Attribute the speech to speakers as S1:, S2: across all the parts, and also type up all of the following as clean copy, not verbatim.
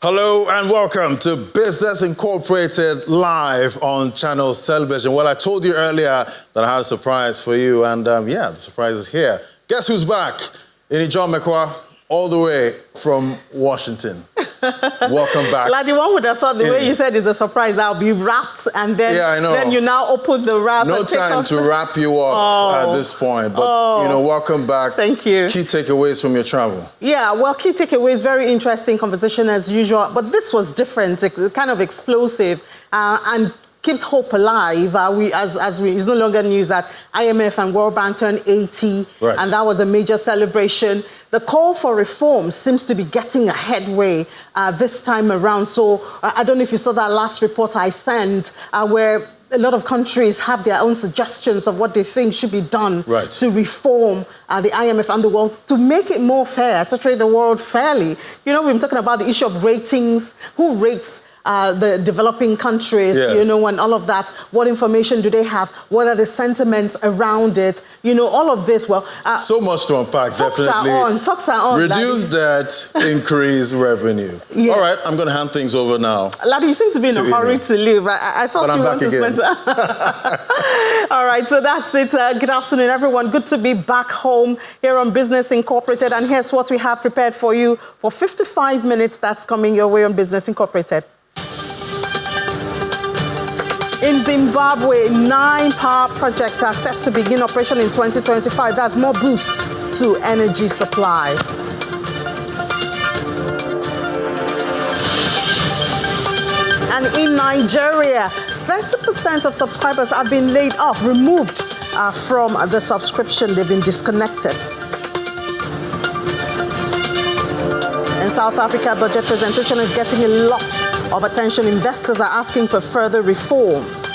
S1: Hello and welcome to Business Incorporated live on Channels Television. Well, I told you earlier that I had a surprise for you, and yeah, the surprise is here. Guess who's back? John McQuarrie, all the way from Washington. Welcome back.
S2: Like, one would have thought the way you said it's a surprise, I'll be wrapped, and then, then you now open the wrap.
S1: No time to wrap you up at this point, but welcome back.
S2: Thank you.
S1: Key takeaways from your travel. Yeah,
S2: well, key takeaways, very interesting conversation as usual, but this was different, kind of explosive, and keeps hope alive. It's no longer news that IMF and World Bank turned 80, and that was a major celebration. The call for reform seems to be getting a headway this time around. So I don't know if you saw that last report I sent, where a lot of countries have their own suggestions of what they think should be done to reform the IMF and the world, to make it more fair, to trade the world fairly. You know, we've been talking about the issue of ratings, who rates the developing countries, you know, and all of that. What information do they have? What are the sentiments around it? You know, all of this. Well,
S1: so much to unpack, definitely.
S2: Talks are on.
S1: Reduce debt, increase revenue. All right, I'm going to hand things over now.
S2: Laddie, you seem to be in a hurry to leave. I thought you wanted to spend. All right, so that's it. Good afternoon, everyone. Good to be back home here on Business Incorporated. And here's what we have prepared for you for 55 minutes. That's coming your way on Business Incorporated. In Zimbabwe, 9 power projects are set to begin operation in 2025. That's more boost to energy supply. And in Nigeria, 30% of subscribers have been laid off, removed from the subscription. They've been disconnected. In South Africa, budget presentation is getting a lot of attention. Investors are asking for further reforms.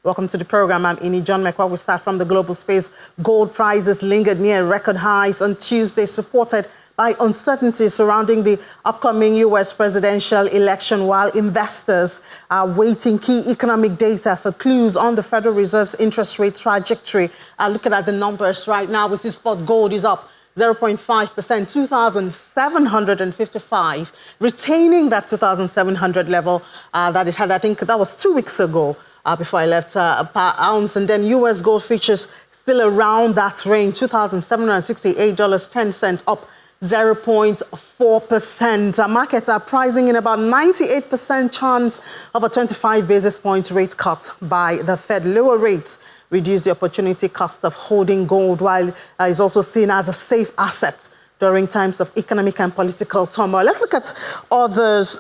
S2: Welcome to the program. I'm John McQuarrie. We start from the global space. Gold prices lingered near record highs on Tuesday, supported by uncertainty surrounding the upcoming U.S. presidential election, while investors are waiting key economic data for clues on the Federal Reserve's interest rate trajectory. Looking at the numbers right now, we see spot gold is up 0.5%, 2,755, retaining that 2,700 level that it had, I think that was 2 weeks ago before I left, per ounce. And then U.S. gold features still around that range, $2,768.10, up 0.4%. Markets are pricing in about 98% chance of a 25 basis point rate cut by the Fed. Lower rates reduce the opportunity cost of holding gold, while it's also seen as a safe asset during times of economic and political turmoil. Let's look at others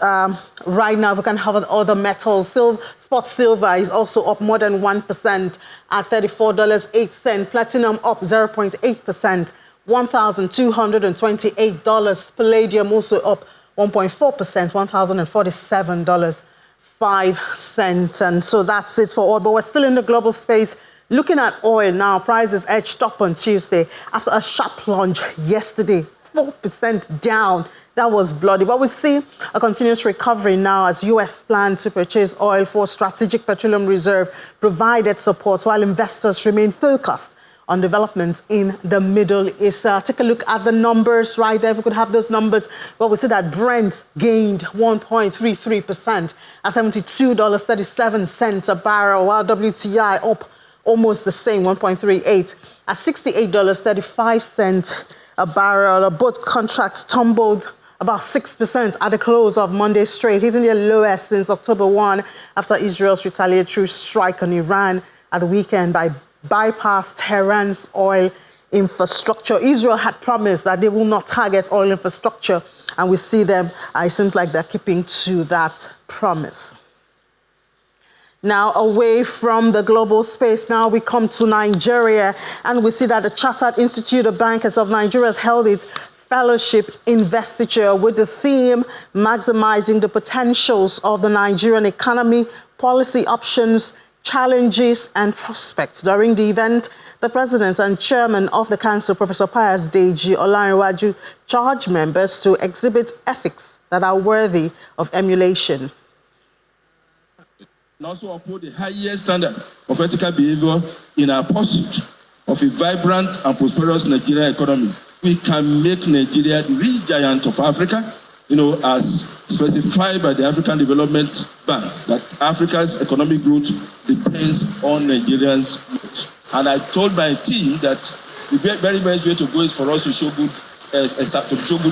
S2: right now. We can have other metals. Spot silver is also up more than 1% at $34.08. Platinum up 0.8%. $1,228. Palladium also up 1.4%, $1,047.05. And so that's it for oil. But we're still in the global space. Looking at oil now, prices edged up on Tuesday after a sharp plunge yesterday, 4% down. That was bloody. But we see a continuous recovery now as U.S. planned to purchase oil for strategic petroleum reserve provided support, while investors remain focused on developments in the Middle East. Take a look at the numbers right there. If we could have those numbers. Well, we see that Brent gained 1.33% at $72.37 a barrel, while WTI up almost the same, 1.38 at $68.35 a barrel. Both contracts tumbled about 6% at the close of Monday's trade, hitting their lowest since October 1 after Israel's retaliatory strike on Iran at the weekend by bypassed Tehran's oil infrastructure. Israel had promised that they will not target oil infrastructure, and we see them, it seems like they're keeping to that promise. Now, away from the global space, now we come to Nigeria, and we see that the Chartered Institute of Bankers of Nigeria has held its fellowship investiture with the theme maximizing the potentials of the Nigerian economy, policy options, challenges and prospects. During the event, the president and chairman of the council, Professor Pius Deji Olarinwaju, charged members to exhibit ethics that are worthy of emulation.
S3: And also uphold the highest standard of ethical behavior in our pursuit of a vibrant and prosperous Nigerian economy. We can make Nigeria the real giant of Africa, as specified by the African Development Bank, that Africa's economic growth depends on Nigerians' growth. And I told my team that the very best way to go is for us to show good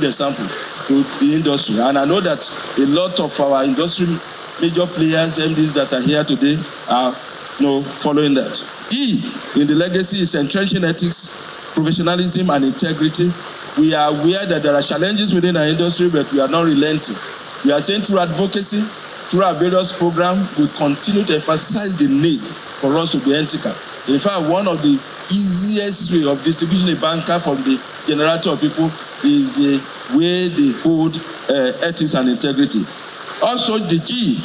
S3: example to the industry. And I know that a lot of our industry major players, MDs that are here today, are following that. E in the legacy is entrenching ethics, professionalism, and integrity. We are aware that there are challenges within our industry, but we are not relenting. We are saying through advocacy, through our various programs, we continue to emphasize the need for us to be ethical. In fact, one of the easiest way of distinguishing a banker from the generator of people is the way they hold ethics and integrity. Also, the G.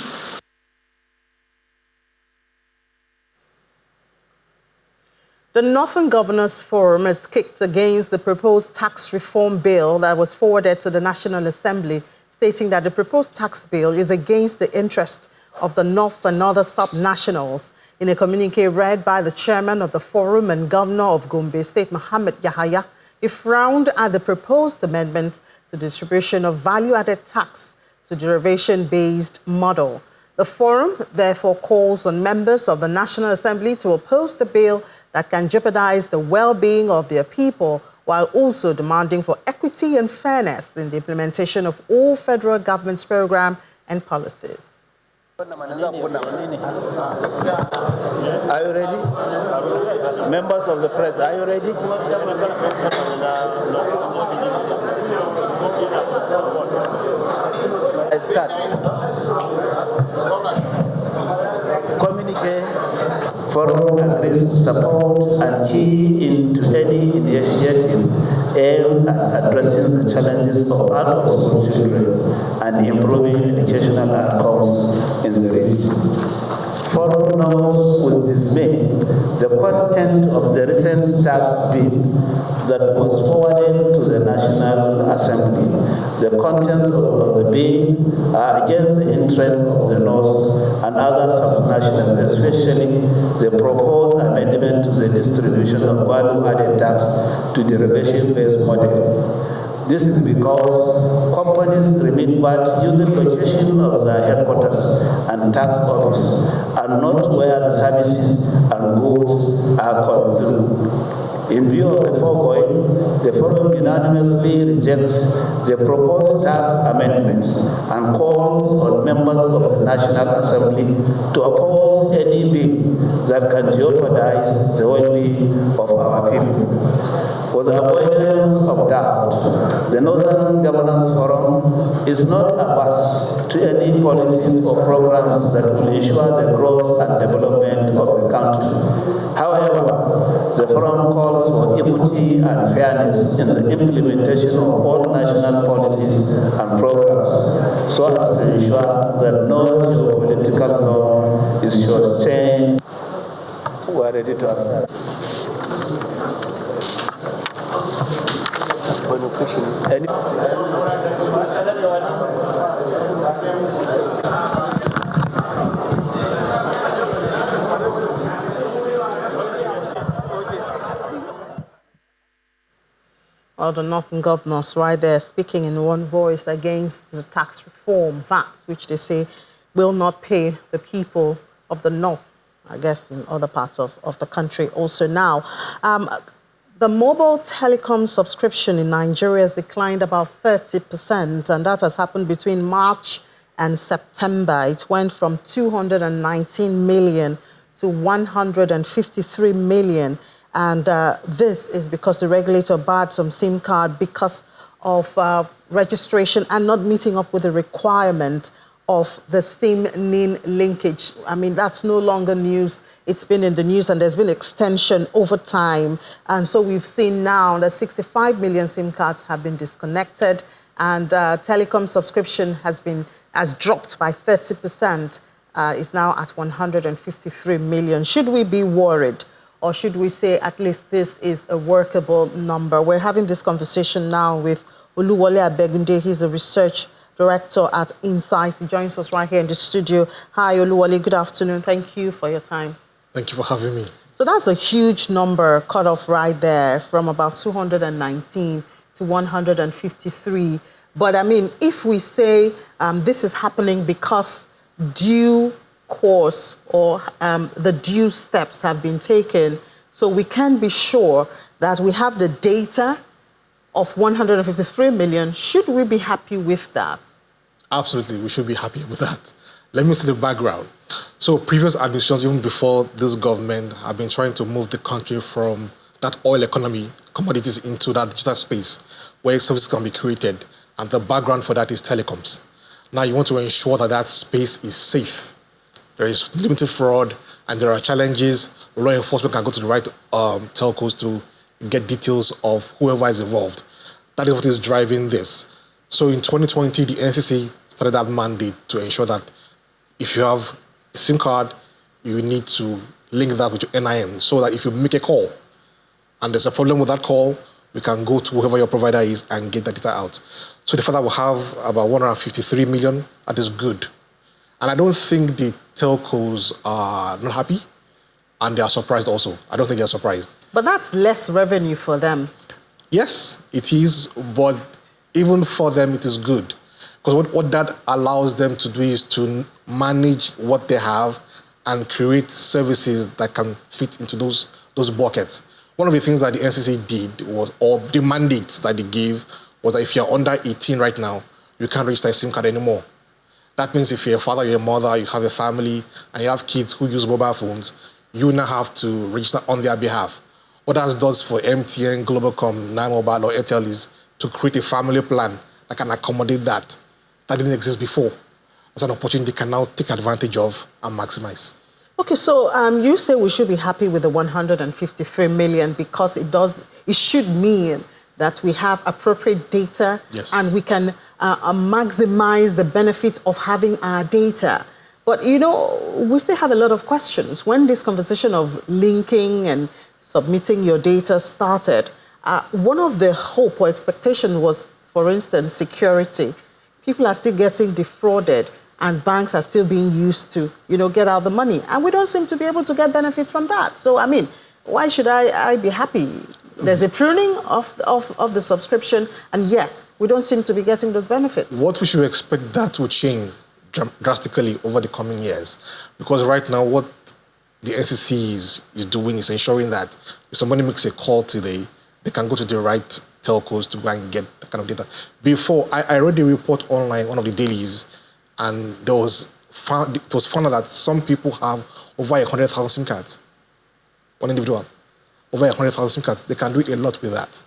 S2: The Northern Governors Forum has kicked against the proposed tax reform bill that was forwarded to the National Assembly, stating that the proposed tax bill is against the interest of the North and other sub-nationals. In a communique read by the chairman of the forum and governor of Gombe State, Mohammed Yahaya, he frowned at the proposed amendment to distribution of value-added tax to derivation-based model. The forum therefore calls on members of the National Assembly to oppose the bill that can jeopardize the well-being of their people, while also demanding for equity and fairness in the implementation of all federal government's programs and policies.
S4: Are you ready? Members of the press, are you ready? I start. Communique. Forum agrees to support and key into any initiative aimed at addressing the challenges of out-of-school children and improving educational outcomes in the region. Forum notes with dismay the content of the recent tax bill that was forwarded to the National Assembly. The contents of the bill are against the interests of the North and other sub-nationals, especially the proposed amendment to the distribution of value-added tax to derivation-based model. This is because companies remit VAT using location of their headquarters and tax office and not where the services and goods are consumed. In view of the foregoing, the forum unanimously rejects the proposed tax amendments and calls on members of the National Assembly to oppose any bill that can jeopardize the well-being of our people. For the avoidance of doubt, the Northern Governance Forum is not averse to any policies or programs that will ensure the growth and development of the country. However, the forum calls for equity and fairness in the implementation of all national policies and programs, so as to ensure that no geopolitical zone is short-changed. We are ready to accept.
S2: Well, the Northern Governors right there speaking in one voice against the tax reform, VAT, which they say will not pay the people of the North, I guess in other parts of the country also now. The mobile telecom subscription in Nigeria has declined about 30%, and that has happened between March and September. It went from 219 million to 153 million. And this is because the regulator barred some SIM card because of registration and not meeting up with the requirement of the SIM-NIN linkage. I mean, that's no longer news. It's been in the news and there's been extension over time. And so we've seen now that 65 million SIM cards have been disconnected, and telecom subscription has dropped by 30%, is now at 153 million. Should we be worried? Or should we say at least this is a workable number? We're having this conversation now with Oluwole Abegunde. He's a research director at Insight. He joins us right here in the studio. Hi, Oluwole. Good afternoon. Thank you for your time.
S5: Thank you for having me.
S2: So that's a huge number cut off right there, from about 219 to 153. But I mean, if we say this is happening because due course or the due steps have been taken, so we can be sure that we have the data of 153 million. Should we be happy with that?
S5: Absolutely, we should be happy with that. Let me see the background. So previous administrations, even before this government, have been trying to move the country from that oil economy, commodities, into that digital space where services can be created. And the background for that is telecoms. Now you want to ensure that that space is safe. There is limited fraud and there are challenges. Law enforcement can go to the right telcos to get details of whoever is involved. That is what is driving this. So in 2020, the NCC started that mandate to ensure that if you have a SIM card, you need to link that with your NIN so that if you make a call and there's a problem with that call, we can go to whoever your provider is and get that data out. So the fact that we have about 153 million, that is good. And I don't think the telcos are not happy and they are surprised also. I don't think they're surprised.
S2: But that's less revenue for them.
S5: Yes, it is, but even for them, it is good. Because what that allows them to do is to manage what they have and create services that can fit into those buckets. One of the things that the NCC did was, or the mandates that they gave, was that if you're under 18 right now, you can't register a SIM card anymore. That means if you're a father, you're a mother, you have a family, and you have kids who use mobile phones, you now have to register on their behalf. What that does for MTN, Globalcom, Nine Mobile, or Airtel is to create a family plan that can accommodate that. That didn't exist before. That's an opportunity they can now take advantage of and maximize.
S2: Okay, so you say we should be happy with the 153 million because it should mean that we have appropriate data,
S5: yes,
S2: and we can maximize the benefit of having our data. But, you know, we still have a lot of questions. When this conversation of linking and submitting your data started, one of the hope or expectation was, for instance, security. People are still getting defrauded and banks are still being used to, get out the money. And we don't seem to be able to get benefits from that. So, I mean, why should I be happy? There's a pruning of the subscription, and yet we don't seem to be getting those benefits.
S5: What we should expect that to change drastically over the coming years. Because right now, what the NCC is doing is ensuring that if somebody makes a call today, they can go to the right telcos to go and get that kind of data. Before, I read a report online, one of the dailies, and it was found out that some people have over 100,000 SIM cards. One individual, over 100,000 SIM cards. They can do a lot with that.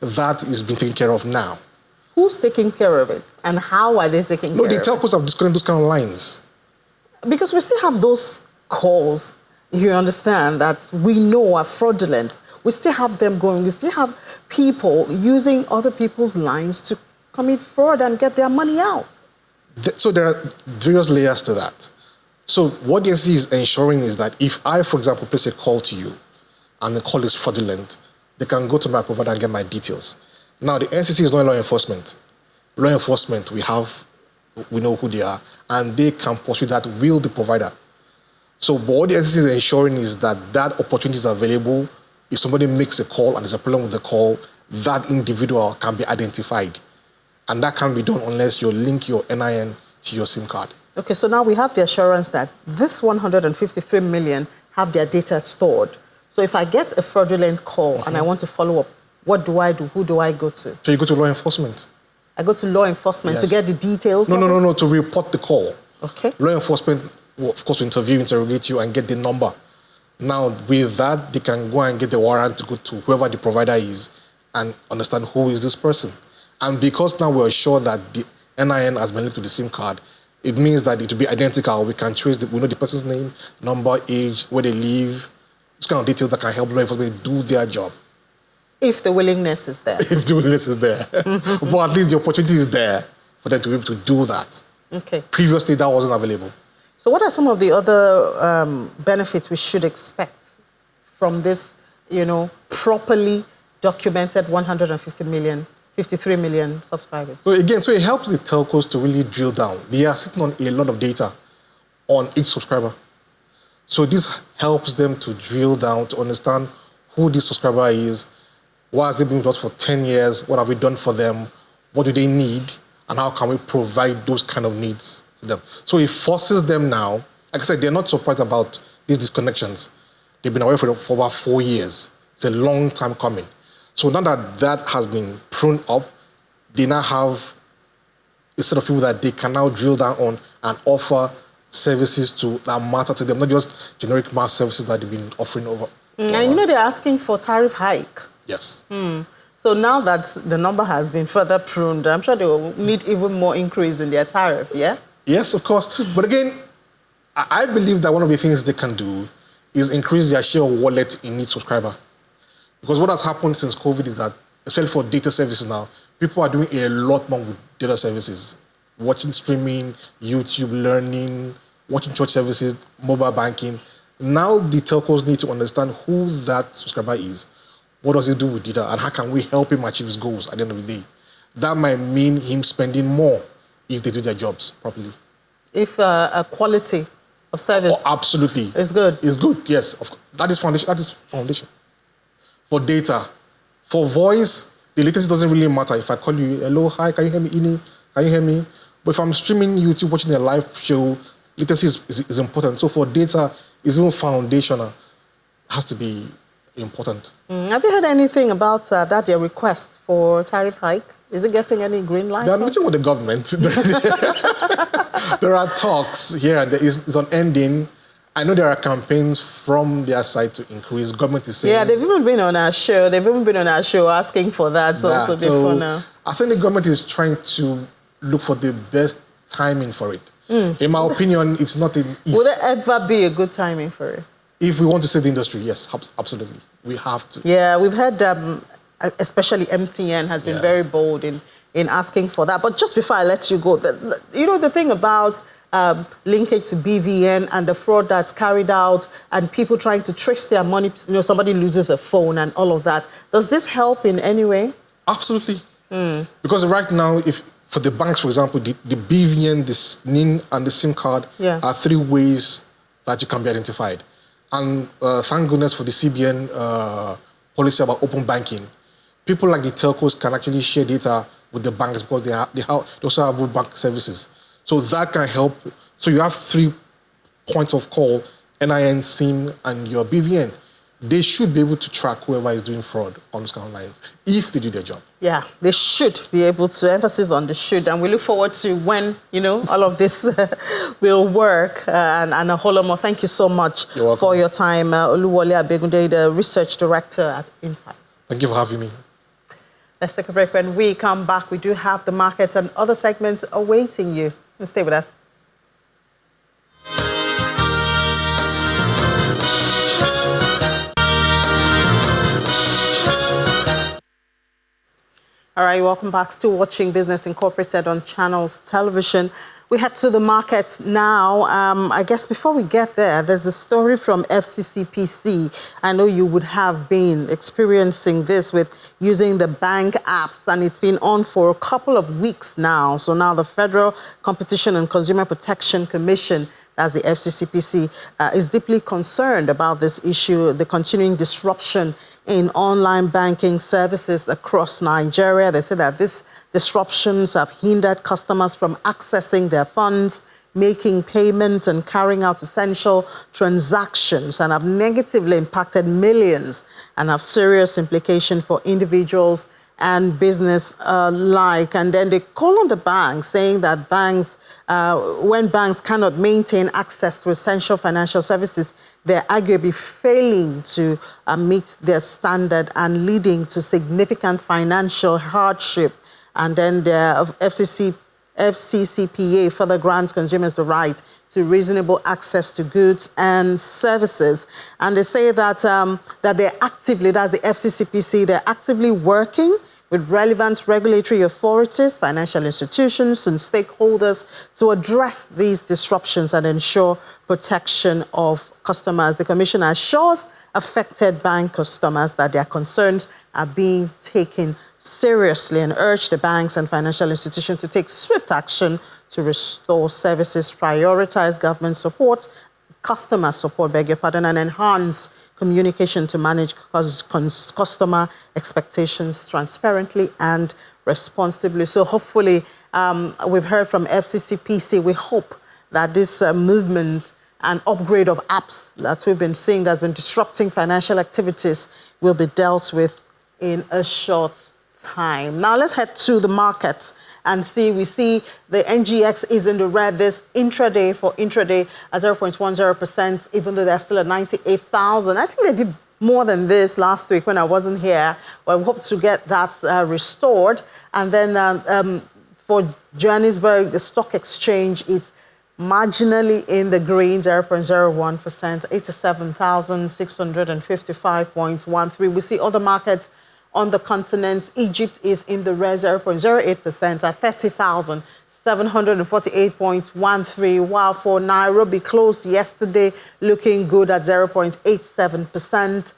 S5: That is being taken care of now.
S2: Who's taking care of it, and how are they taking care of it?
S5: No, the telcos have disconnected those kind of lines.
S2: Because we still have those calls, you understand, that we know are fraudulent. We still have them going. We still have people using other people's lines to commit fraud and get their money out.
S5: So there are various layers to that. So what the NCC is ensuring is that if I, for example, place a call to you and the call is fraudulent, they can go to my provider and get my details. Now, the NCC is not law enforcement. Law enforcement, we know who they are, and they can pursue that with the provider. So what the NCC is ensuring is that that opportunity is available. If somebody makes a call and there's a problem with the call, that individual can be identified. And that can't be done unless you link your NIN to your SIM card.
S2: Okay, so now we have the assurance that this 153 million have their data stored. So if I get a fraudulent call and I want to follow up, what do I do? Who do I go to?
S5: So you go to law enforcement.
S2: I go to law enforcement to get the details?
S5: No, to report the call.
S2: Okay.
S5: Law enforcement will, of course, interrogate you and get the number. Now, with that, they can go and get the warrant to go to whoever the provider is and understand who is this person. And because now we're sure that the NIN has been linked to the SIM card, it means that it will be identical. We can trace, we know the person's name, number, age, where they live. It's kind of details that can help law enforcement do their job.
S2: If the willingness is there.
S5: If the willingness is there. But at least the opportunity is there for them to be able to do that.
S2: Okay.
S5: Previously, that wasn't available.
S2: So what are some of the other benefits we should expect from this, properly documented 53 million subscribers?
S5: So again, it helps the telcos to really drill down. They are sitting on a lot of data on each subscriber. So this helps them to drill down, to understand who this subscriber is, what has they been with us for 10 years, what have we done for them, what do they need, and how can we provide those kind of needs to them. So it forces them now, like I said, they're not surprised about these disconnections. They've been away for about 4 years. It's a long time coming. So now that that has been pruned up, they now have a set of people that they can now drill down on and offer services that matter to them, not just generic mass services that they've been offering over.
S2: And they're asking for tariff hike.
S5: Yes.
S2: So now that the number has been further pruned, I'm sure they will need even more increase in their tariff, yeah?
S5: Yes, of course. But again, I believe that one of the things they can do is increase their share of wallet in each subscriber. Because what has happened since COVID is that, especially for data services now, people are doing a lot more with data services. Watching streaming, YouTube, learning, watching church services, mobile banking. Now the telcos need to understand who that subscriber is. What does he do with data, and how can we help him achieve his goals at the end of the day? That might mean him spending more if they do their jobs properly. If
S2: a quality of service
S5: absolutely
S2: is good.
S5: It's good, yes. That is foundation. That is foundation. For data, for voice, the latency doesn't really matter. If I call you, hello, hi, can you hear me, Ini? Can you hear me? But if I'm streaming YouTube, watching a live show, latency is important. So for data, it's even foundational. It has to be important.
S2: Have you heard anything about their request for tariff hike? Is it getting any green light?
S5: They are meeting with the government. There are talks here and there. It's unending. I know there are campaigns from their side to increase. Government is saying...
S2: Yeah, they've even been on our show. Asking for that. So
S5: I think the government is trying to look for the best timing for it. In my opinion, it's not an if.
S2: Will there ever be a good timing for it?
S5: If we want to save the industry, yes, absolutely. We have to.
S2: Yeah, we've heard, especially MTN has been very bold in asking for that. But just before I let you go, the thing about linkage to BVN and the fraud that's carried out and people trying to trace their money, somebody loses a phone and all of that. Does this help in any way?
S5: Absolutely. Because right now, if for the banks, for example, the BVN, the NIN, and the SIM card are 3 ways that you can be identified. And thank goodness for the CBN policy about open banking. People like the telcos can actually share data with the banks because they also have open bank services. So that can help. So you have 3 points of call, NIN, SIM, and your BVN. They should be able to track whoever is doing fraud on those kind of lines if they do their job. Yeah, they should be able to. Emphasis on the should. And we look forward to when, all of this will work and a whole lot more. Thank you so much for your time. Oluwole Abegunde, the Research Director at Insights. Thank you for having me. Let's take a break. When we come back, we do have the markets and other segments awaiting you. Stay with us. All right, welcome back. Still watching Business Incorporated on Channels Television. We head to the markets now. I guess before we get there, there's a story from FCCPC. I know you would have been experiencing this with using the bank apps, and it's been on for a couple of weeks now. So now the Federal Competition and Consumer Protection Commission, as the FCCPC, is deeply concerned about this issue, the continuing disruption in online banking services across Nigeria. They say that these disruptions have hindered customers from accessing their funds, making payments and carrying out essential transactions, and have negatively impacted millions and have serious implications for individuals and business alike. And then they call on the banks, saying that when banks cannot maintain access to essential financial services, they're arguably failing to meet their standard and leading to significant financial hardship. And then the FCCPA further grants consumers the right to reasonable access to goods and services. And they say that they're actively, that's the FCCPC, they're actively working with relevant regulatory authorities, financial institutions, and stakeholders to address these disruptions and ensure protection of customers. The Commission assures affected bank customers that their concerns are being taken seriously and urge the banks and financial institutions to take swift action to restore services, prioritize government support,
S2: customer support, beg your pardon, and enhance communication to manage customer expectations transparently and responsibly. So hopefully, we've heard from FCCPC. We hope that this movement and upgrade of apps that we've been seeing that's been disrupting financial activities will be dealt with in a short time. Now let's head to the markets and we see the NGX is in the red. This intraday for intraday at 0.10%, even though they're still at 98,000. I think they did more than this last week when I wasn't here. Well, we hope to get that restored. And then for Johannesburg, the stock exchange, it's marginally in the green, 0.01%, 87,655.13. We see other markets on the continent. Egypt is in the red, 0.08% at 30,748.13, while for Nairobi closed yesterday looking good at 0.87%.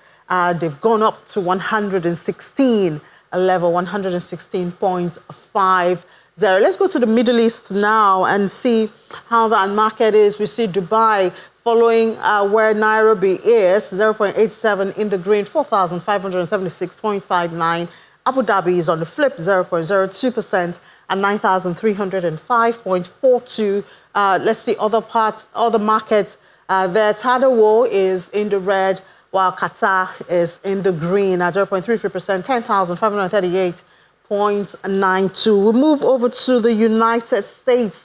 S2: They've gone up to 116, a level 116.50. Let's go to the Middle East now and see how that market is. We see Dubai following where Nairobi is, 0.87 in the green, 4,576.59. Abu Dhabi is on the flip, 0.02% and 9,305.42. Let's see other markets. There, Tadawul is in the red, while Qatar is in the green at 0.33%, 10,538.92. We move over to the United States.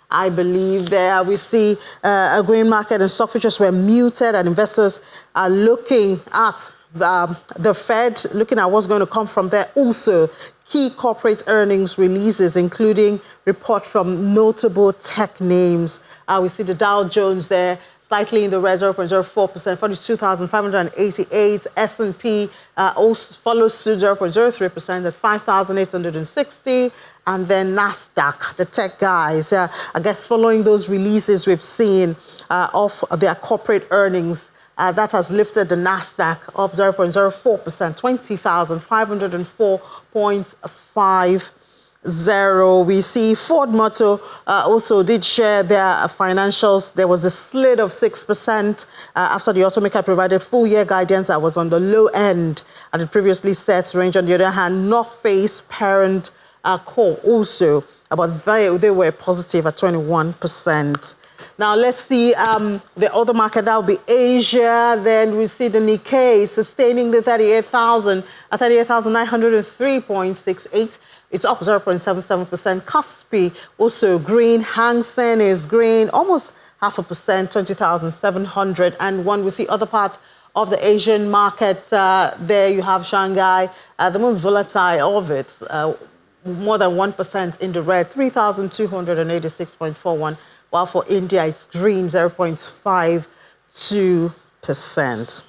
S2: I believe there we see a green market and stock futures were muted, and investors are looking at the Fed, looking at what's going to come from there. Also, key corporate earnings releases, including reports from notable tech names. We see the Dow Jones there, slightly in the red, 0.04%, 42,588. S&P also follows suit, 0.03% at 5,860. And then NASDAQ, the tech guys, I guess following those releases we've seen of their corporate earnings, that has lifted the NASDAQ up 0.04%, 20,504.50. We see Ford Motor also did share their financials. There was a slid of 6% after the automaker provided full-year guidance that was on the low end at the previously set range. On the other hand, North Face parent core also, but they were positive at 21%. Now let's see the other market, that will be Asia. Then we see the Nikkei sustaining the 38,000 at 38,903.68. It's up 0.77%. Kospi also green. Hang Seng is green, almost 0.5%, 20,700. And when we see other parts of the Asian market, there you have Shanghai, the most volatile of it, more than 1% in the red, 3,286.41, while for India it's green, 0.52%.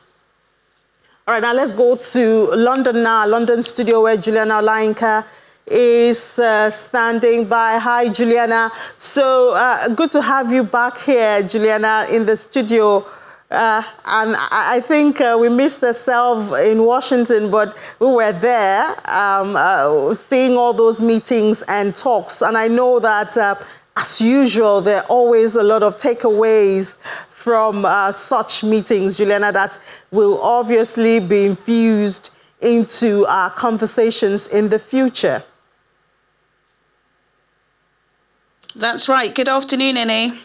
S2: All right, now let's go to London now, London studio, where Juliana Olainka is standing by. Hi, Juliana. So good to have you back here, Juliana, in the studio. And I think we missed ourselves in Washington, but we were there seeing all those meetings and talks. And I know that, as usual, there are always a lot of takeaways from such meetings, Juliana, that will obviously be infused into our conversations in the future.
S6: That's right. Good afternoon, Innie.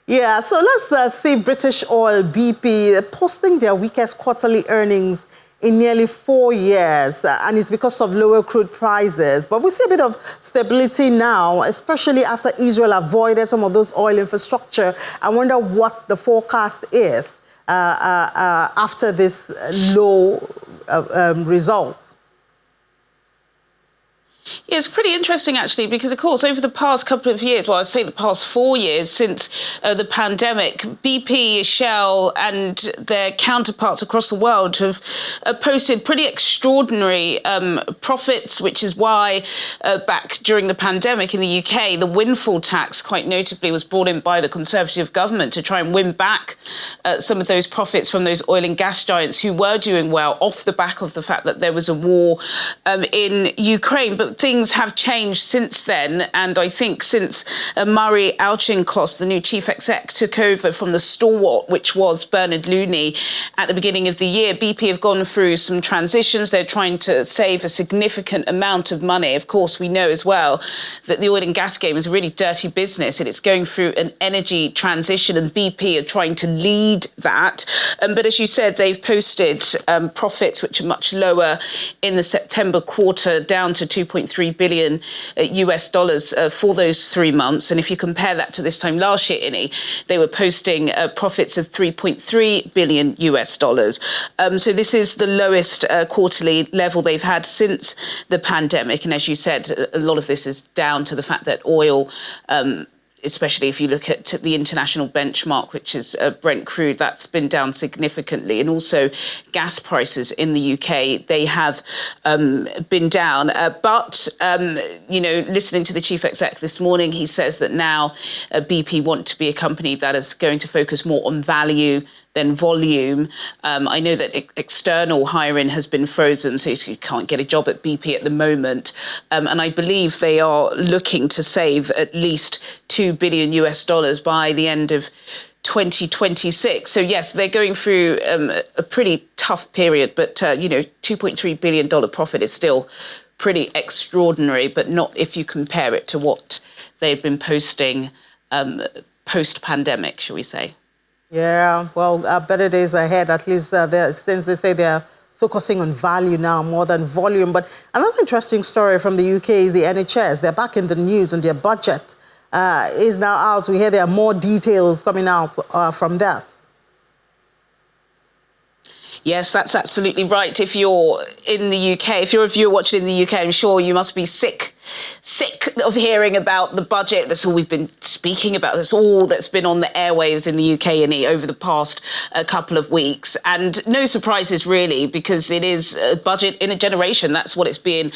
S2: Yeah, so let's see British Oil, BP, posting their weakest quarterly earnings in nearly 4 years, and it's because of lower crude prices. But we see a bit of stability now, especially after Israel avoided some of those oil infrastructure. I wonder what the forecast is after this low results.
S6: Yeah, it's pretty interesting, actually, because, of course, over the past couple of years, well, I'd say the past 4 years since the pandemic, BP, Shell and their counterparts across the world have posted pretty extraordinary profits, which is why back during the pandemic in the UK, the windfall tax, quite notably, was brought in by the Conservative government to try and win back some of those profits from those oil and gas giants who were doing well off the back of the fact that there was a war in Ukraine. But things have changed since then. And I think since Murray Auchincloss, the new chief exec, took over from the stalwart, which was Bernard Looney, at the beginning of the year, BP have gone through some transitions. They're trying to save a significant amount of money. Of course, we know as well that the oil and gas game is a really dirty business, and it's going through an energy transition, and BP are trying to lead that. But as you said, they've posted profits which are much lower in the September quarter, down to $2.3 billion US dollars for those 3 months. And if you compare that to this time last year, Innie, they were posting profits of $3.3 billion US dollars. So this is the lowest quarterly level they've had since the pandemic. And as you said, a lot of this is down to the fact that oil, especially if you look at the international benchmark, which is Brent crude, that's been down significantly. And also gas prices in the UK, they have been down. But, listening to the chief exec this morning, he says that now BP want to be a company that is going to focus more on value than volume. I know that external hiring has been frozen, so you can't get a job at BP at the moment. And I believe they are looking to save at least $2 billion US dollars by the end of 2026. So yes, they're going through a pretty tough period, but $2.3 billion profit is still pretty extraordinary, but not if you compare it to what they've been posting post-pandemic, shall we say.
S2: Yeah, well, better days ahead, at least since they say they're focusing on value now more than volume. But another interesting story from the UK is the NHS. They're back in the news, and their budget is now out. We hear there are more details coming out from that.
S6: Yes, that's absolutely right. If you're in the UK, if you're a viewer watching in the UK, I'm sure you must be sick of hearing about the budget. That's all we've been speaking about. That's all that's been on the airwaves in the UK over the past couple of weeks. And no surprises, really, because it is a budget in a generation. That's what it's being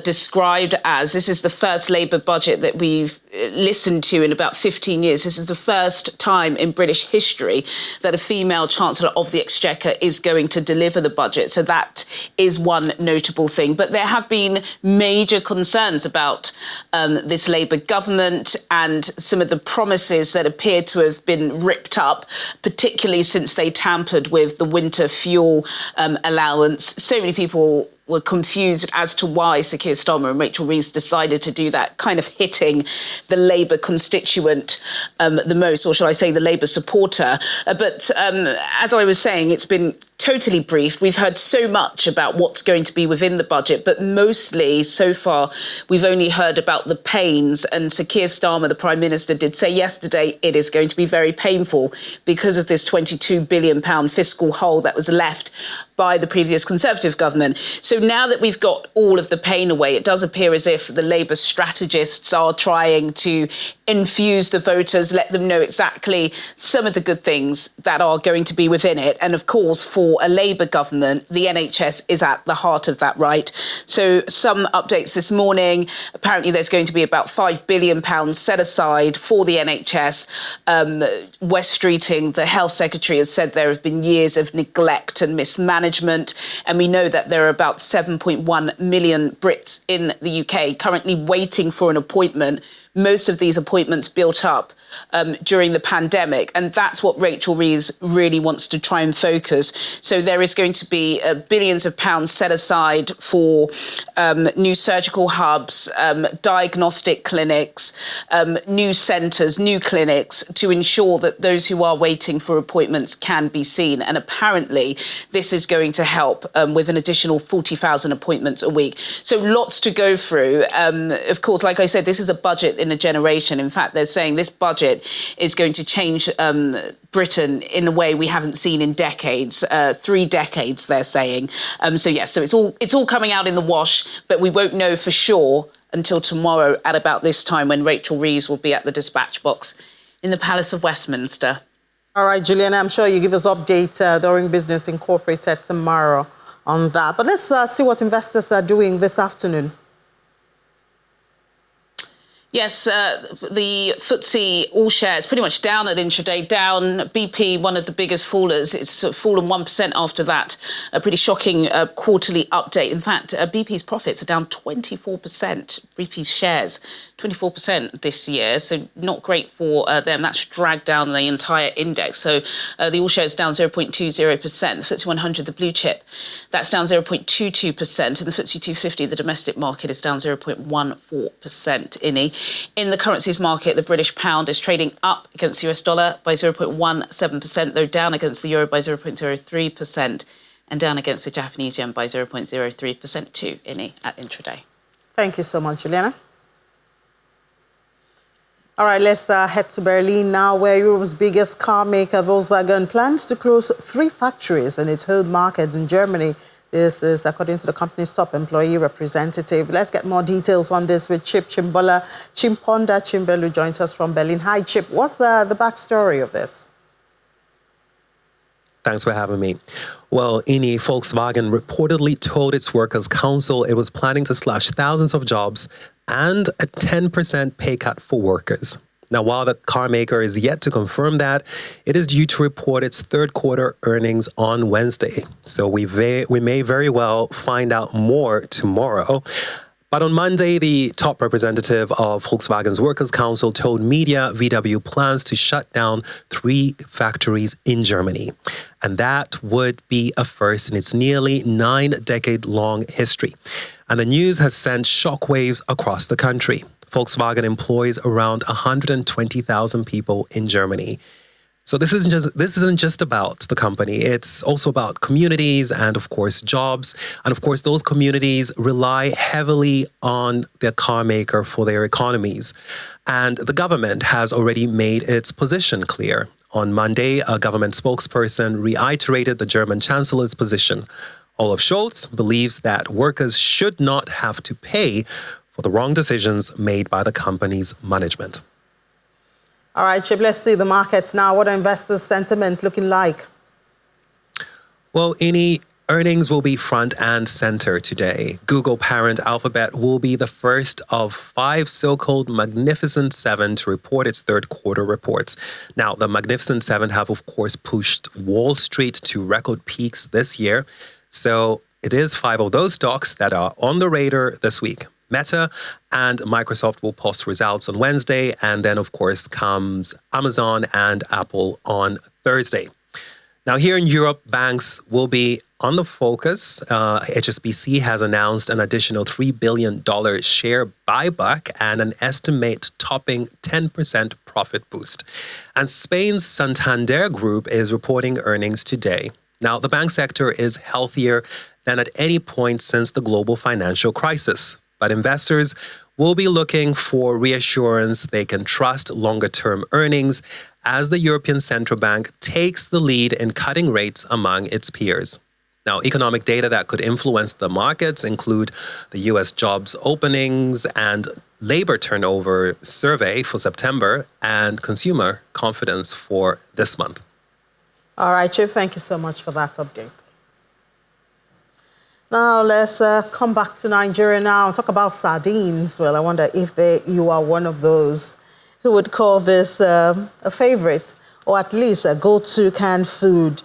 S6: described as. This is the first Labour budget that we've listened to in about 15 years. This is the first time in British history that a female Chancellor of the Exchequer is going to deliver the budget. So that is one notable thing. But there have been major concerns about this Labour government and some of the promises that appear to have been ripped up, particularly since they tampered with the winter fuel allowance. So many people were confused as to why Sir Keir Starmer and Rachel Reeves decided to do that, kind of hitting the Labour constituent the most, or shall I say the Labour supporter. But as I was saying, it's been totally briefed. We've heard so much about what's going to be within the budget, but mostly so far we've only heard about the pains. And Sir Keir Starmer, the Prime Minister, did say yesterday it is going to be very painful because of this £22 billion fiscal hole that was left by the previous Conservative government. So now that we've got all of the pain away, it does appear as if the Labour strategists are trying to infuse the voters, let them know exactly some of the good things that are going to be within it. And of course, for a Labour government, the NHS is at the heart of that, right? So some updates this morning. Apparently there's going to be about £5 billion set aside for the NHS. West Streeting, the Health Secretary, has said there have been years of neglect and mismanagement. And we know that there are about 7.1 million Brits in the UK currently waiting for an appointment. Most of these appointments built up during the pandemic. And that's what Rachel Reeves really wants to try and focus. So there is going to be billions of pounds set aside for new surgical hubs, diagnostic clinics, new centres, new clinics to ensure that those who are waiting for appointments can be seen. And apparently this is going to help with an additional 40,000 appointments a week. So lots to go through. Of course, like I said, this is a budget in a generation. In fact, they're saying this budget is going to change Britain in a way we haven't seen in decades, 3 decades, they're saying. So it's all coming out in the wash, but we won't know for sure until tomorrow at about this time when Rachel Reeves will be at the dispatch box in the Palace of Westminster.
S2: All right, Juliana, I'm sure you give us update during Business Incorporated tomorrow on that. But let's see what investors are doing this afternoon.
S6: Yes, the FTSE all shares pretty much down at intraday, down. BP, one of the biggest fallers, it's fallen 1% after that. A pretty shocking quarterly update. In fact, BP's profits are down 24%. BP's shares, 24% this year, so not great for them. That's dragged down the entire index. So the all shares down 0.20%. The FTSE 100, the blue chip, that's down 0.22%. And the FTSE 250, the domestic market, is down 0.14%. In the currencies market, the British pound is trading up against the US dollar by 0.17%, though down against the euro by 0.03%, and down against the Japanese yen by 0.03% too, at intraday.
S2: Thank you so much, Juliana. All right, let's head to Berlin now, where Europe's biggest car maker, Volkswagen, plans to close 3 factories in its home market in Germany. This is according to the company's top employee representative. Let's get more details on this with Chip Chimponda Chimbelu joins us from Berlin. Hi, Chip. What's the backstory of this?
S7: Thanks for having me. Well, Volkswagen reportedly told its workers' council it was planning to slash thousands of jobs and a 10% pay cut for workers. Now, while the car maker is yet to confirm that, it is due to report its third quarter earnings on Wednesday. So we may very well find out more tomorrow. But on Monday, the top representative of Volkswagen's Workers' Council told media VW plans to shut down 3 factories in Germany. And that would be a first in its nearly 9-decade-long history. And the news has sent shockwaves across the country. Volkswagen employs around 120,000 people in Germany. So this isn't just about the company. It's also about communities and, of course, jobs. And, of course, those communities rely heavily on their car maker for their economies. And the government has already made its position clear. On Monday, a government spokesperson reiterated the German Chancellor's position. Olaf Scholz believes that workers should not have to pay for the wrong decisions made by the company's management.
S2: All right, Chip, let's see the markets now. What are investors' sentiment looking like?
S7: Well, earnings will be front and center today. Google parent Alphabet will be the first of 5 so-called Magnificent Seven to report its third quarter reports. Now, the Magnificent Seven have, of course, pushed Wall Street to record peaks this year. So it is 5 of those stocks that are on the radar this week. Meta and Microsoft will post results on Wednesday, and then, of course, comes Amazon and Apple on Thursday. Now, here in Europe, banks will be on the focus. HSBC has announced an additional $3 billion share buyback and an estimate topping 10% profit boost. And Spain's Santander Group is reporting earnings today. Now, the bank sector is healthier than at any point since the global financial crisis. But investors will be looking for reassurance they can trust longer-term earnings as the European Central Bank takes the lead in cutting rates among its peers. Now, economic data that could influence the markets include the U.S. jobs openings and labor turnover survey for September and consumer confidence for this month.
S2: All right, Chip, thank you so much for that update. Now, let's come back to Nigeria now and talk about sardines. Well, I wonder if you are one of those who would call this a favorite, or at least a go-to canned food,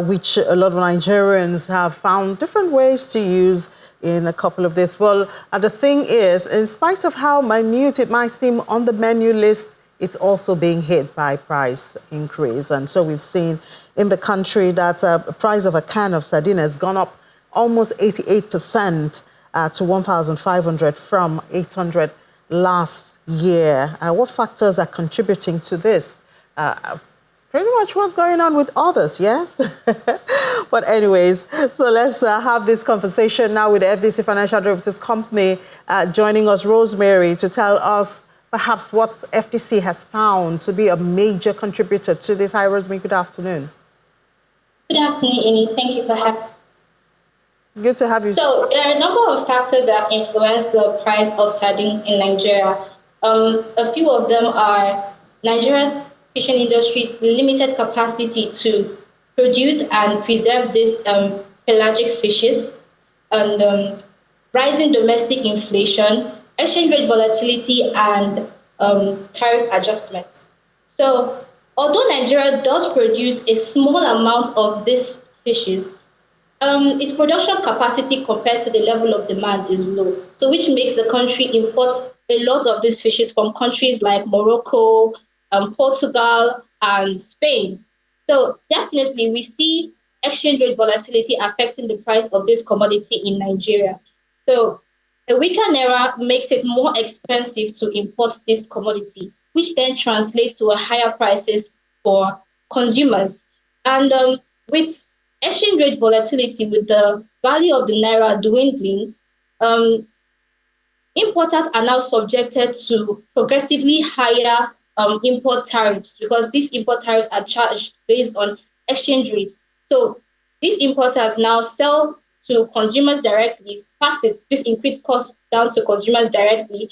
S2: which a lot of Nigerians have found different ways to use in a couple of this. Well, the thing is, in spite of how minute it might seem on the menu list, it's also being hit by price increase. And so we've seen in the country that the price of a can of sardine has gone up almost 88% to 1,500 from 800 last year. What factors are contributing to this? Pretty much what's going on with others, yes? But anyways, so let's have this conversation now with the FCC Financial Derivatives Company joining us, Rosemary, to tell us perhaps what FTC has found to be a major contributor to this. Hi, Rosemary, good afternoon.
S8: Good afternoon, Amy. Thank you for having me.
S2: Good to have you.
S8: So there are a number of factors that influence the price of sardines in Nigeria. A few of them are Nigeria's fishing industry's limited capacity to produce and preserve these pelagic fishes, and rising domestic inflation, exchange rate volatility and tariff adjustments. So although Nigeria does produce a small amount of these fishes, its production capacity compared to the level of demand is low, so which makes the country import a lot of these fishes from countries like Morocco, Portugal, and Spain. So definitely we see exchange rate volatility affecting the price of this commodity in Nigeria. So a weaker naira makes it more expensive to import this commodity, which then translates to a higher prices for consumers. And with exchange rate volatility, with the value of the naira dwindling, importers are now subjected to progressively higher import tariffs, because these import tariffs are charged based on exchange rates. So these importers now sell to consumers directly, pass this increased cost down to consumers directly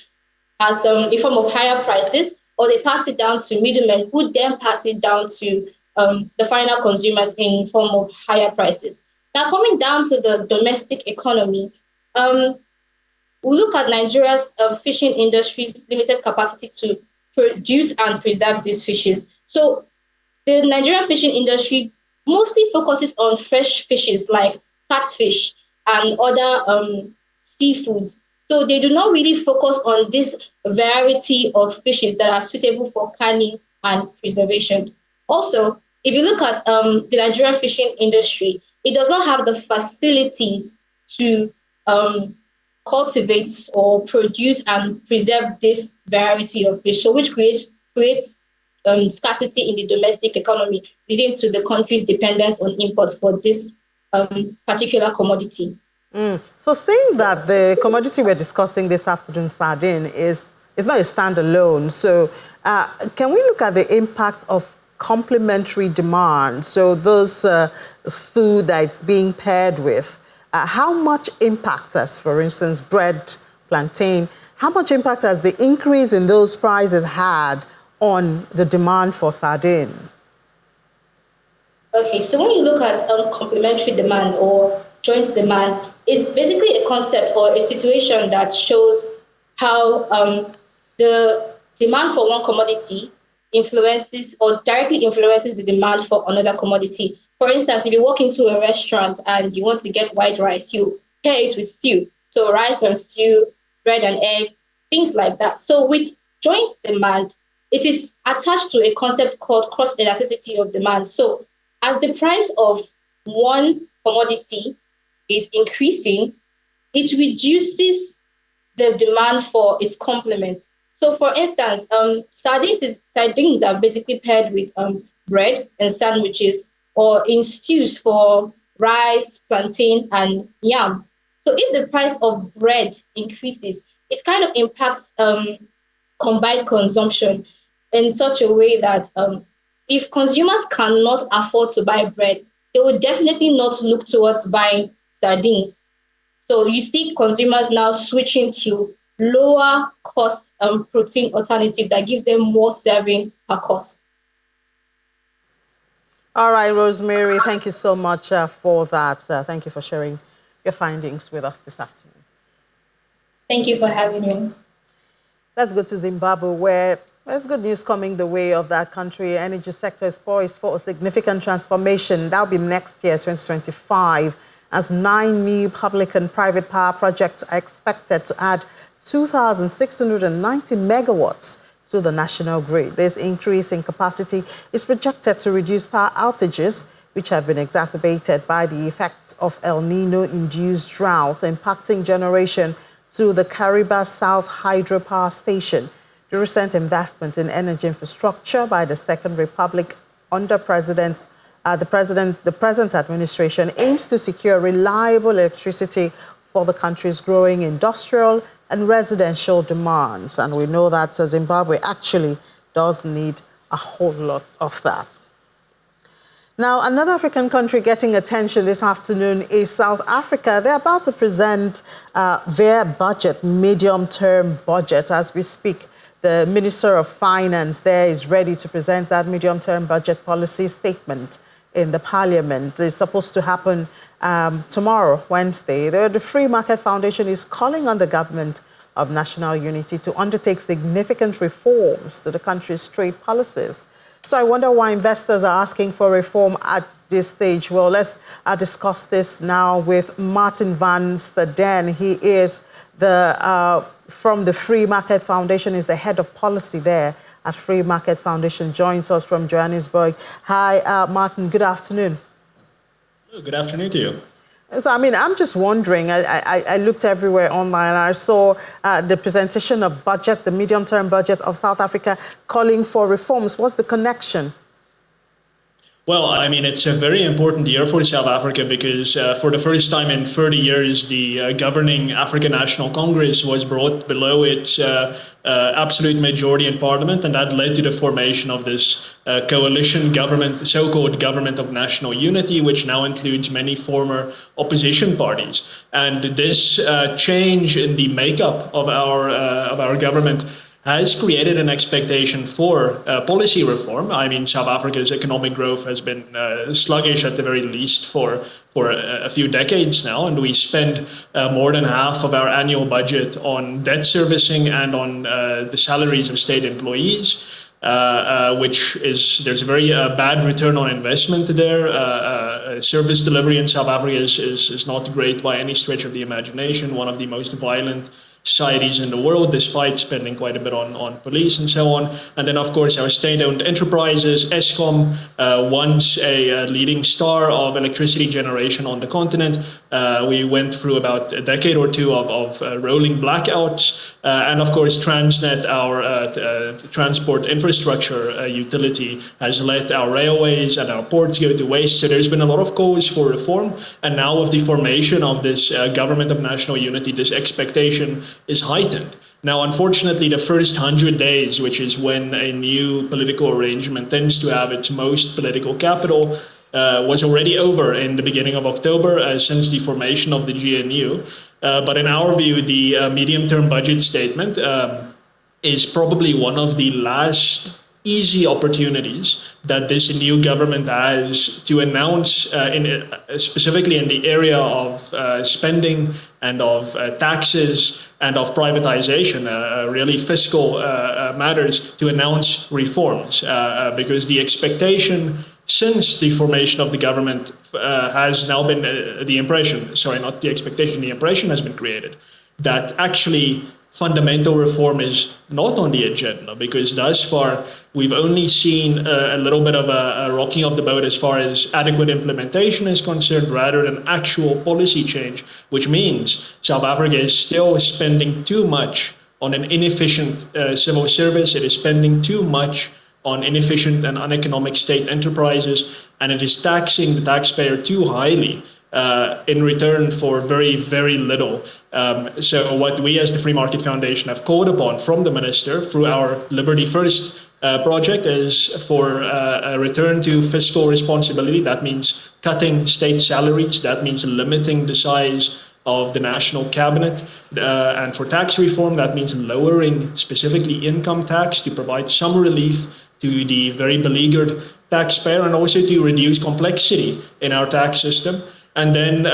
S8: as a form of higher prices, or they pass it down to middlemen who then pass it down to the final consumers in form of higher prices. Now, coming down to the domestic economy, we look at Nigeria's fishing industry's limited capacity to produce and preserve these fishes. So the Nigerian fishing industry mostly focuses on fresh fishes like catfish and other seafoods. So they do not really focus on this variety of fishes that are suitable for canning and preservation. Also, if you look at the Nigerian fishing industry, it does not have the facilities to cultivate or produce and preserve this variety of fish, so which creates scarcity in the domestic economy, leading to the country's dependence on imports for this particular commodity.
S2: So saying that the commodity we're discussing this afternoon, sardine, is not a standalone. So can we look at the impact of complementary demand? So those food that it's being paired with, how much impact has, for instance, bread, plantain, how much impact has the increase in those prices had on the demand for sardine?
S8: Okay, so when you look at complementary demand or joint demand, it's basically a concept or a situation that shows how the demand for one commodity influences or directly influences the demand for another commodity. For instance, if you walk into a restaurant and you want to get white rice, you pair it with stew. So rice and stew, bread and egg, things like that. So with joint demand, it is attached to a concept called cross elasticity of demand. So as the price of one commodity is increasing, it reduces the demand for its complement. So for instance, sardines are basically paired with bread and sandwiches, or in stews for rice, plantain, and yam. So if the price of bread increases, it kind of impacts combined consumption in such a way that if consumers cannot afford to buy bread, they will definitely not look towards buying sardines. So you see consumers now switching to lower cost protein alternative that gives them more serving per cost.
S2: All right, Rosemary, thank you so much for that. Thank you for sharing your findings with us this afternoon.
S8: Thank you for having me.
S2: Let's go to Zimbabwe, where there's good news coming the way of that country. Energy sector is poised for a significant transformation. That'll be next year, 2025, as 9 new public and private power projects are expected to add 2,690 megawatts to the national grid. This increase in capacity is projected to reduce power outages, which have been exacerbated by the effects of El Nino-induced drought impacting generation to the Kariba South Hydropower Station. The recent investment in energy infrastructure by the Second Republic under the present administration aims to secure reliable electricity for the country's growing industrial and residential demands. And we know that Zimbabwe actually does need a whole lot of that. Now, another African country getting attention this afternoon is South Africa. They're about to present their budget, medium-term budget, as we speak. The Minister of Finance there is ready to present that medium-term budget policy statement in the Parliament. It's supposed to happen tomorrow, Wednesday. The Free Market Foundation is calling on the government of National Unity to undertake significant reforms to the country's trade policies. So I wonder why investors are asking for reform at this stage. Well, let's discuss this now with Martin van Staden. He is from the Free Market Foundation, is the head of policy there at Free Market Foundation, joins us from Johannesburg. Hi, Martin, good afternoon.
S9: Good afternoon to you.
S2: So, I mean, I'm just wondering, I looked everywhere online and I saw the presentation of budget, the medium-term budget of South Africa calling for reforms. What's the connection?
S9: Well, I mean, it's a very important year for South Africa because for the first time in 30 years, the governing African National Congress was brought below its absolute majority in parliament, and that led to the formation of this coalition government, the so-called Government of National Unity, which now includes many former opposition parties. And this change in the makeup of our government has created an expectation for policy reform. I mean, South Africa's economic growth has been sluggish at the very least for a few decades now, and we spend more than half of our annual budget on debt servicing and on the salaries of state employees, there's a very bad return on investment there. Service delivery in South Africa is not great by any stretch of the imagination, one of the most violent societies in the world, despite spending quite a bit on police and so on. And then, of course, our state-owned enterprises, Eskom, once a leading star of electricity generation on the continent. We went through about a decade or two of rolling blackouts. And, of course, Transnet, our transport infrastructure utility, has let our railways and our ports go to waste. So there's been a lot of calls for reform. And now with the formation of this Government of National Unity, this expectation is heightened. Now, unfortunately, the first 100 days, which is when a new political arrangement tends to have its most political capital, was already over in the beginning of October since the formation of the GNU. But in our view, the medium-term budget statement is probably one of the last easy opportunities that this new government has to announce, specifically in the area of spending and of taxes and of privatization, really fiscal matters, to announce reforms. Because the expectation since the formation of the government has now been the impression has been created that actually fundamental reform is not on the agenda, because thus far we've only seen a little bit of a rocking of the boat as far as adequate implementation is concerned, rather than actual policy change, which means South Africa is still spending too much on an inefficient civil service. It is spending too much on inefficient and uneconomic state enterprises, and it is taxing the taxpayer too highly in return for very, very little. So what we as the Free Market Foundation have called upon from the Minister through our Liberty First project is for a return to fiscal responsibility. That means cutting state salaries. That means limiting the size of the national cabinet. And for tax reform, that means lowering specifically income tax to provide some relief to the very beleaguered taxpayer, and also to reduce complexity in our tax system. And then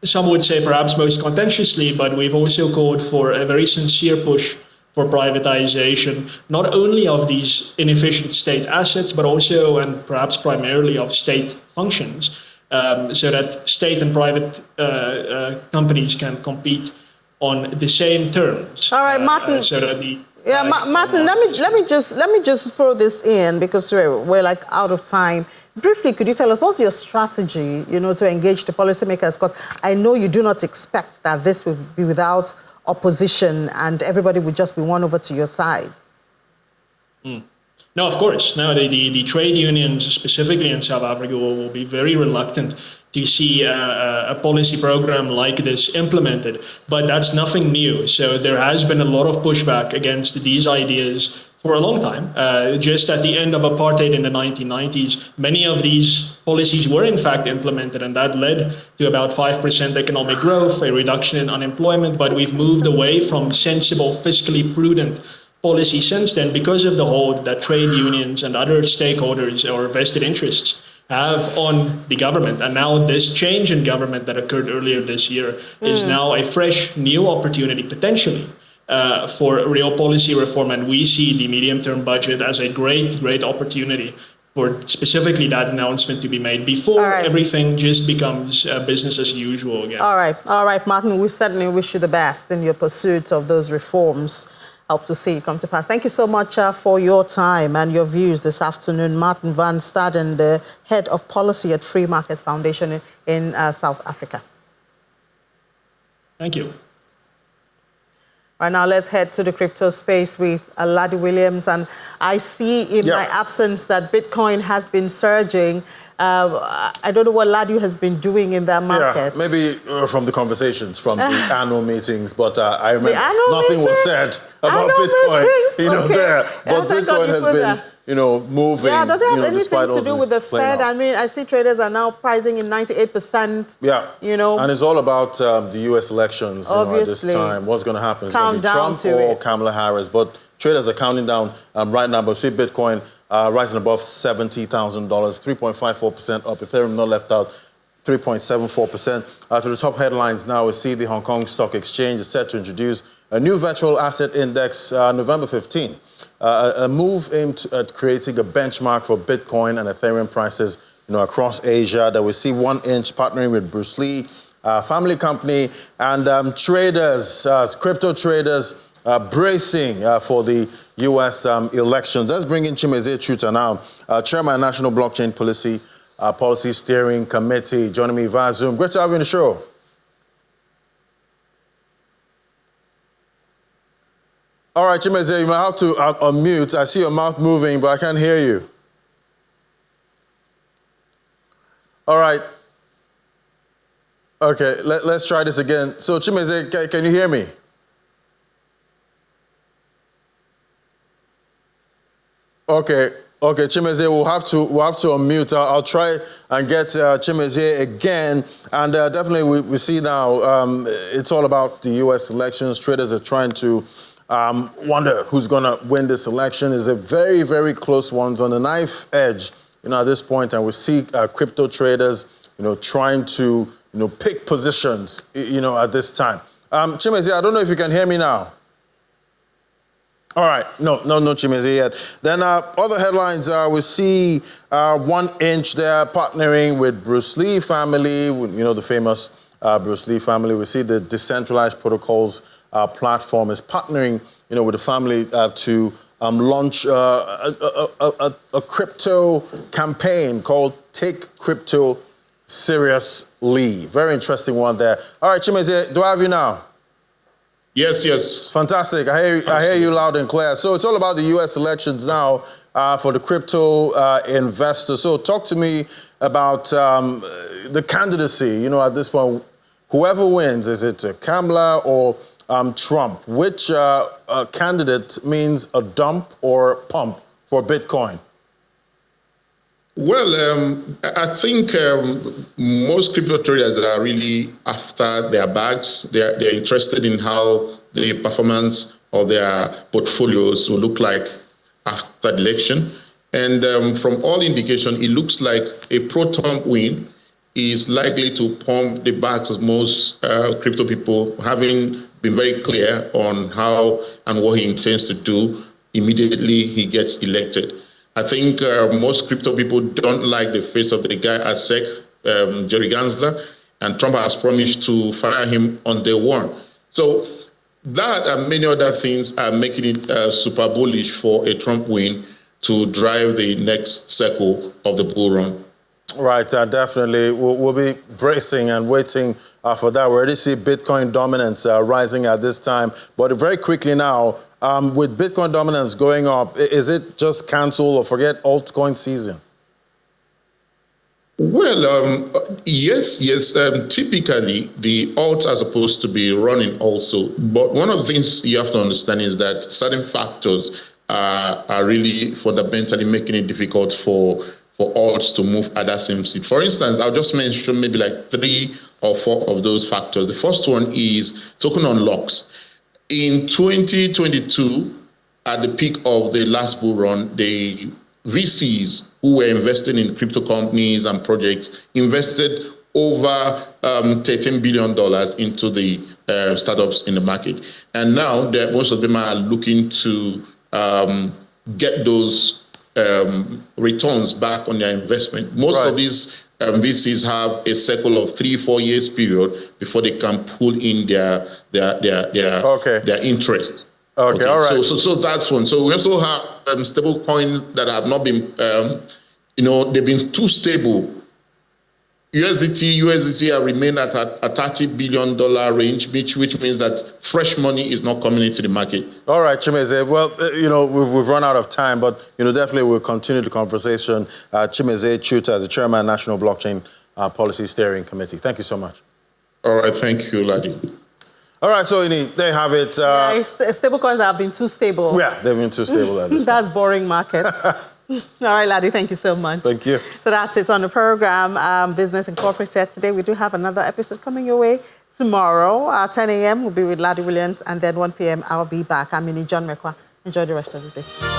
S9: some would say perhaps most contentiously, but we've also called for a very sincere push for privatization, not only of these inefficient state assets, but also and perhaps primarily of state functions, so that state and private companies can compete on the same terms.
S2: All right, Martin.
S9: So that
S2: Martin, let me just throw this in, because we're like out of time. Briefly, could you tell us what's your strategy, to engage the policymakers? Because I know you do not expect that this will be without opposition and everybody would just be won over to your side.
S9: No, of course. No, the trade unions, specifically in South Africa, will be very reluctant to see a policy program like this implemented. But that's nothing new. So there has been a lot of pushback against these ideas for a long time. Just at the end of apartheid in the 1990s, many of these policies were in fact implemented, and that led to about 5% economic growth, a reduction in unemployment. But we've moved away from sensible, fiscally prudent policy since then, because of the hold that trade unions and other stakeholders or vested interests have on the government. And now this change in government that occurred earlier this year is now a fresh new opportunity potentially for real policy reform. And we see the medium-term budget as a great opportunity for specifically that announcement to be made before everything just becomes business as usual again.
S2: All right, Martin, we certainly wish you the best in your pursuit of those reforms. Hope to see you come to pass. Thank you so much for your time and your views this afternoon. Martin van Staden, the head of policy at Free Market Foundation in South Africa.
S9: Thank you.
S2: Right now, let's head to the crypto space with Ladi Williams. And I see in my absence that Bitcoin has been surging. I don't know what Ladi has been doing in that market.
S1: Yeah, maybe from the conversations from the annual meetings, but I remember nothing was said about Bitcoin, there. But Bitcoin has been, moving,
S2: Yeah, does it have anything
S1: despite
S2: to
S1: all
S2: do with the Fed? I mean, I see traders are now pricing in 98%.
S1: Yeah, and it's all about the U.S. elections at this time. What's going to happen? It's going to be Trump or Kamala Harris, but traders are counting down right now. But see Bitcoin rising above $70,000, 3.54% up. Ethereum not left out, 3.74%. To the top headlines now, we see the Hong Kong Stock Exchange is set to introduce a new virtual asset index November 15. A move aimed at creating a benchmark for Bitcoin and Ethereum prices, across Asia. That we see 1inch partnering with Bruce Lee, family company, and traders, crypto traders, bracing for the U.S. elections. Let's bring in Chimezie Chuta now, Chairman, National Blockchain Policy Steering Committee, joining me via Zoom. Great to have you on the show. All right, Chimezie, you might have to unmute. I see your mouth moving, but I can't hear you. All right. Okay, let's try this again. So, Chimezie, can you hear me? Okay, Chimezie, we'll have to unmute. I'll try and get Chimezie again. And definitely, we see now it's all about the U.S. elections. Traders are trying to wonder who's going to win this election. Is a very, very close ones on the knife edge, at this point. And we see crypto traders, trying to, pick positions, at this time. Chimezie, I don't know if you can hear me now. All right, no Chimezie yet. Then other headlines, we see 1inch there partnering with Bruce Lee family, the famous Bruce Lee family. We see the Decentralized Protocols platform is partnering, with the family to launch a crypto campaign called Take Crypto Seriously. Very interesting one there. All right, Chimezie, do I have you now?
S10: Yes.
S1: Fantastic. I hear you loud and clear. So it's all about the U.S. elections now for the crypto investors. So talk to me about the candidacy. At this point, whoever wins, is it Kamala or Trump? Which candidate means a dump or pump for Bitcoin?
S10: Well, I think most crypto traders are really after their bags. They're interested in how the performance of their portfolios will look like after the election. And from all indication, it looks like a pro-Trump win is likely to pump the bags of most crypto people, having been very clear on how and what he intends to do immediately he gets elected. I think most crypto people don't like the face of the guy at SEC, Jerry Gensler, and Trump has promised to fire him on day one. So that and many other things are making it super bullish for a Trump win to drive the next cycle of the bull run.
S1: Right, definitely. We'll be bracing and waiting for that. We already see Bitcoin dominance rising at this time. But very quickly now, with Bitcoin dominance going up, is it just cancel or forget altcoin season?
S10: Well, yes. Typically, the alts are supposed to be running also. But one of the things you have to understand is that certain factors are really fundamentally making it difficult for alts to move at that same speed. For instance, I'll just mention maybe like 3 or 4 of those factors. The first one is token unlocks. In 2022, at the peak of the last bull run, the VCs who were investing in crypto companies and projects invested over $13 billion into the startups in the market. And now most of them are looking to get those returns back on their investment. Most of these VCs have a cycle of 3-4 years period before they can pull in their interest.
S1: Okay, all right.
S10: So that's one. So we also have stable coins that have not been, they've been too stable. USDT have remained at a $30 billion range, which means that fresh money is not coming into the market. All right, Chimeze. Well, we've run out of time, but definitely we'll continue the conversation. Chimeze Chuta is the chairman, National Blockchain Policy Steering Committee. Thank you so much. All right, thank you, Ladi. All right, so there you have it.
S2: Stable coins have been too stable.
S1: Yeah, they've been too stable at this point.
S2: That's boring markets. All right, Ladi, thank you so much.
S1: Thank you.
S2: So that's it on the program, Business Incorporated. Today we do have another episode coming your way tomorrow. At 10 a.m. we'll be with Ladi Williams, and then 1 p.m. I'll be back. I'm John Mekwa. Enjoy the rest of the day.